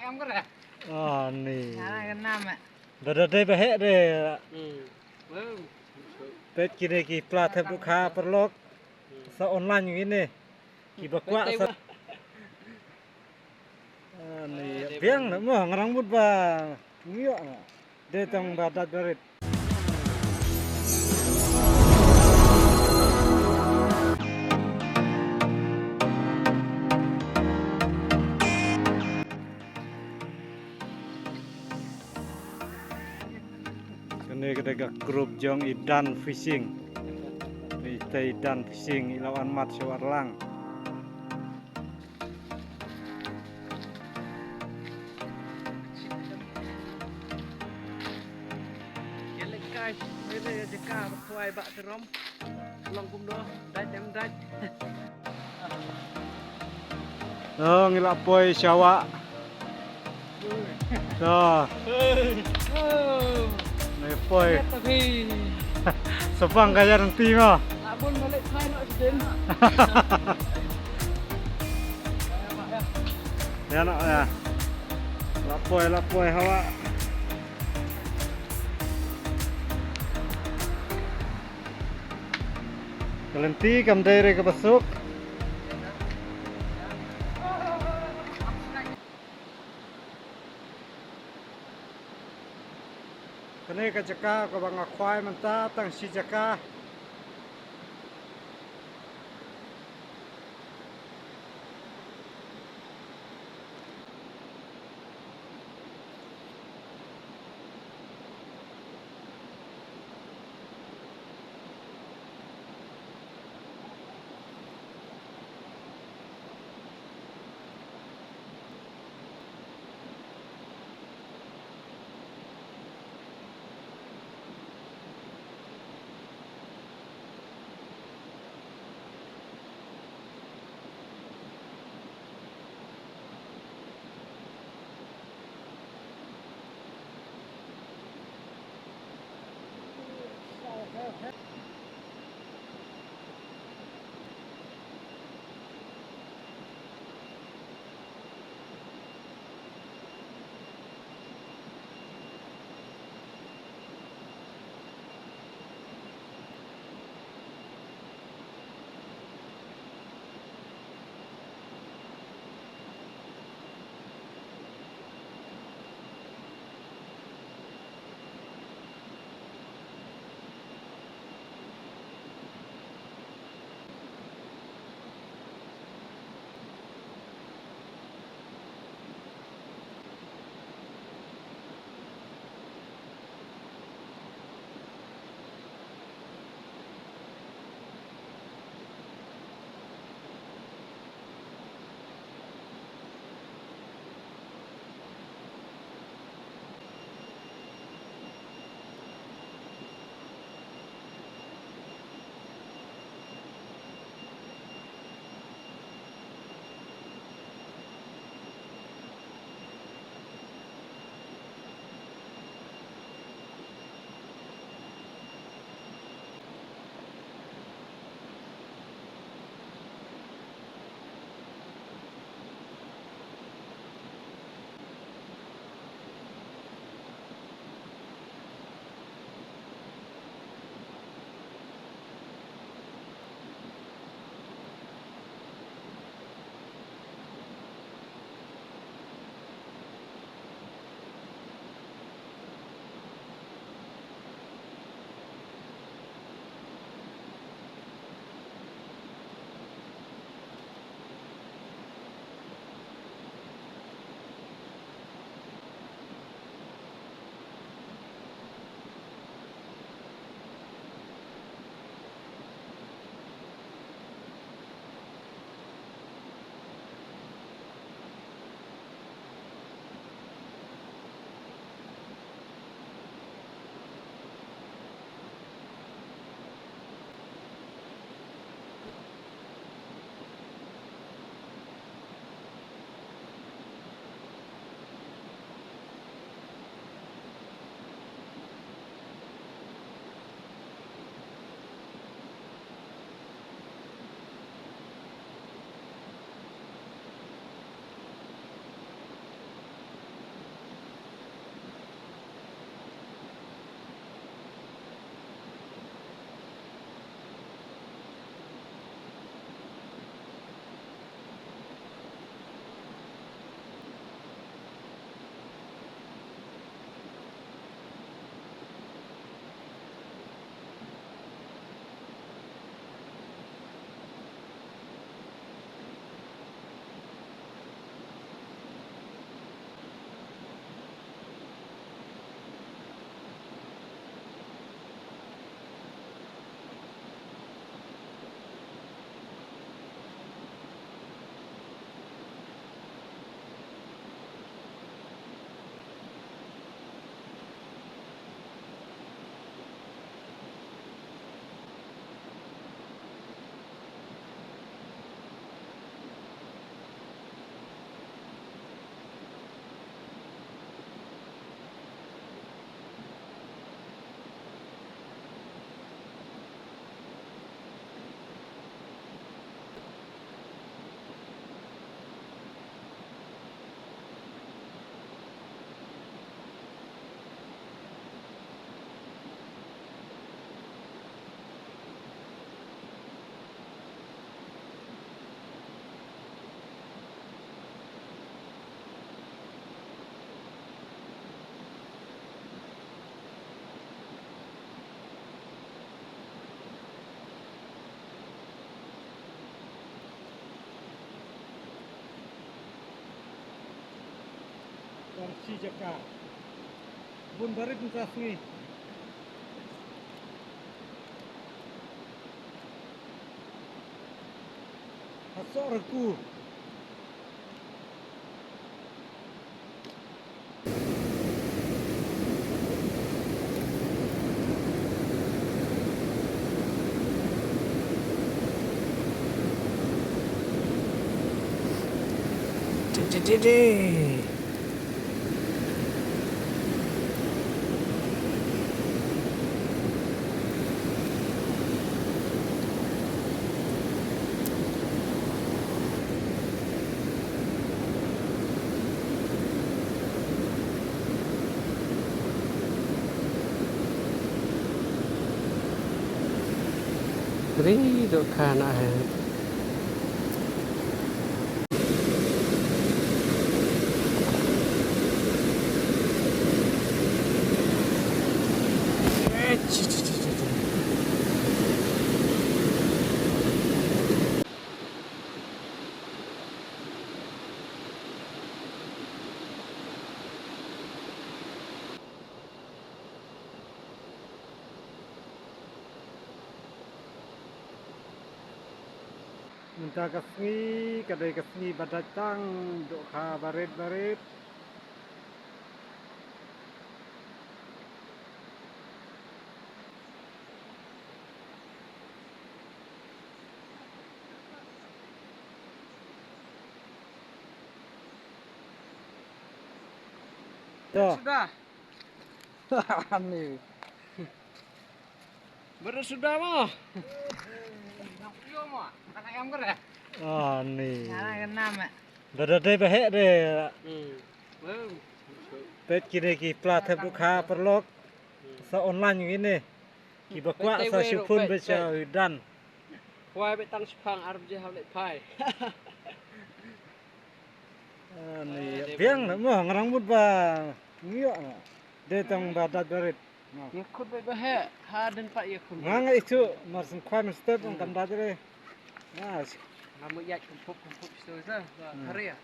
em có rẻ. Nih. Nhà gần năm ạ. Dah bahek deh. Vâng. Pet kini ki platform buka perlok sa online yang ini. Ki bakwa sa. Nih, biang mah ngerambut ba. Ngiok na. Dia tang badat berit. Kene kita grup jong idan fishing. Kita idan fishing ilawan mat sewarlang. Yang lekai, ini jeka berkuai bak terom. Long kumdo, daj em daj. Oh, ngilak poi syawak. Dah. Nih poi. Tapi, Sepang kaya nanti mah. abon balik kai nak sedin. Ya nak ya. Lapoi hawa. Kelenti kam daire ke besuk. Kene ka jaka ko bang akwai manta tang si jaka. dan si jaka bun barit entah sungai hasok reku Ri dok kana he. minta kasni kadai kasni badatang dok kha barit barit ya Sudah. nih Baru sudah mah. Yo mah. Anak ayam ker ya? nih Anak enam ya. dadai bahek deh Belum. pet kini ki plat dok kha perlok sa online yang ini ki bakwa sa syupun beca dan Wai betang sepang arep je hawlet pai. nih biang nak mah ngarang mut ba ngiok nak dia tang badat barit Yakut baik bahaya. Haden pak yakut. ngang itu marsen kwan step kan dadre nah Kamu ya kumpul situ sah. Hari ya.